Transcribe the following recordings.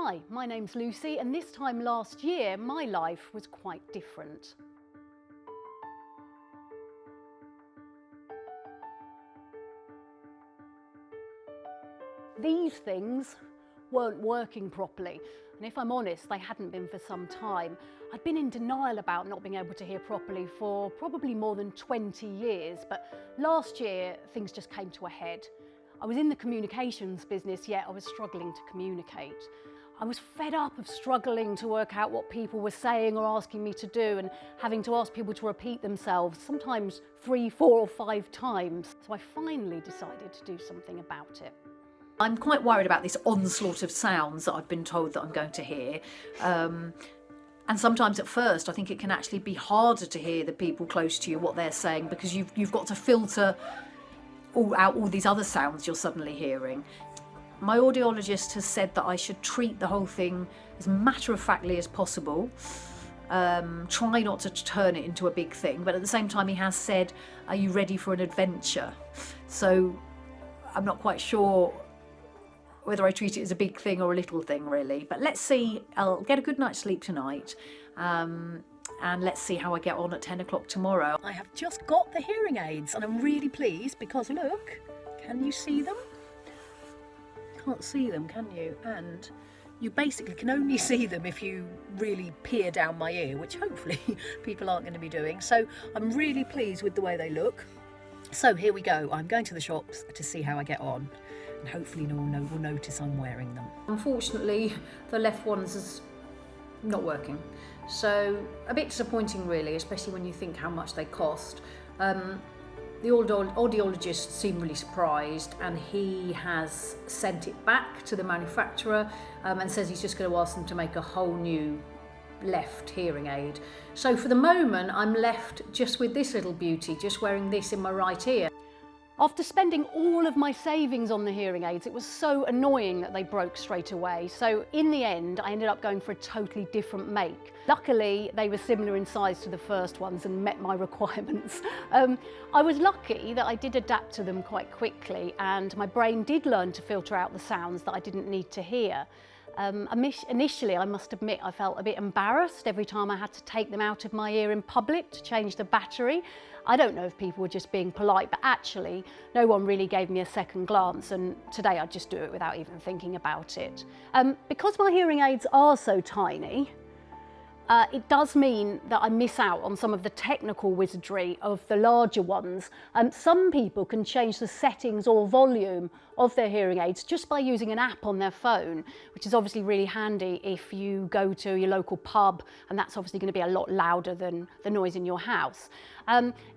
Hi, my name's Lucy, and this time last year my life was quite different. These things weren't working properly, and if I'm honest, they hadn't been for some time. I'd been in denial about not being able to hear properly for probably more than 20 years, but last year things just came to a head. I was in the communications business, yet I was struggling to communicate. I was fed up of struggling to work out what people were saying or asking me to do and having to ask people to repeat themselves, sometimes 3, 4 or 5 times. So I finally decided to do something about it. I'm quite worried about this onslaught of sounds that I've been told that I'm going to hear. And sometimes at first I think it can actually be harder to hear the people close to you, what they're saying, because you've got to filter out all these other sounds you're suddenly hearing. My audiologist has said that I should treat the whole thing as matter-of-factly as possible, try not to turn it into a big thing, but at the same time he has said, are you ready for an adventure? So I'm not quite sure whether I treat it as a big thing or a little thing really, but let's see. I'll get a good night's sleep tonight, and let's see how I get on at 10 o'clock tomorrow. I have just got the hearing aids and I'm really pleased because look, can you see them? Can't see them, can you? And you basically can only see them if you really peer down my ear, which hopefully people aren't going to be doing. So I'm really pleased with the way they look. So here we go. I'm going to the shops to see how I get on, and hopefully no one will notice I'm wearing them. Unfortunately, the left one's is not working. So a bit disappointing really, especially when you think how much they cost. The audiologist seemed really surprised, and he has sent it back to the manufacturer and says he's just going to ask them to make a whole new left hearing aid. So for the moment I'm left just with this little beauty, just wearing this in my right ear. After spending all of my savings on the hearing aids, it was so annoying that they broke straight away. So in the end, I ended up going for a totally different make. Luckily, they were similar in size to the first ones and met my requirements. I was lucky that I did adapt to them quite quickly, and my brain did learn to filter out the sounds that I didn't need to hear. Initially, I must admit, I felt a bit embarrassed every time I had to take them out of my ear in public to change the battery. I don't know if people were just being polite, but actually no one really gave me a second glance, and today I just do it without even thinking about it. Because my hearing aids are so tiny, it does mean that I miss out on some of the technical wizardry of the larger ones. Some people can change the settings or volume of their hearing aids just by using an app on their phone, which is obviously really handy if you go to your local pub, and that's obviously going to be a lot louder than the noise in your house.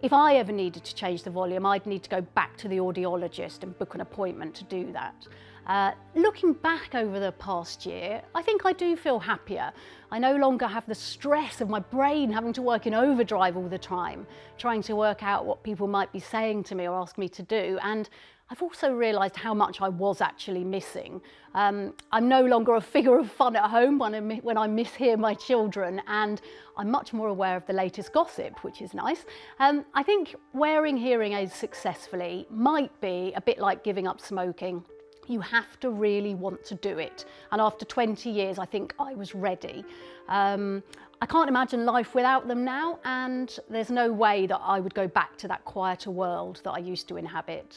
If I ever needed to change the volume, I'd need to go back to the audiologist and book an appointment to do that. Looking back over the past year, I think I do feel happier. I no longer have the stress of my brain having to work in overdrive all the time, trying to work out what people might be saying to me or ask me to do. And I've also realised how much I was actually missing. I'm no longer a figure of fun at home when I mishear my children, and I'm much more aware of the latest gossip, which is nice. I think wearing hearing aids successfully might be a bit like giving up smoking. You have to really want to do it. And after 20 years, I think I was ready. I can't imagine life without them now, and there's no way that I would go back to that quieter world that I used to inhabit.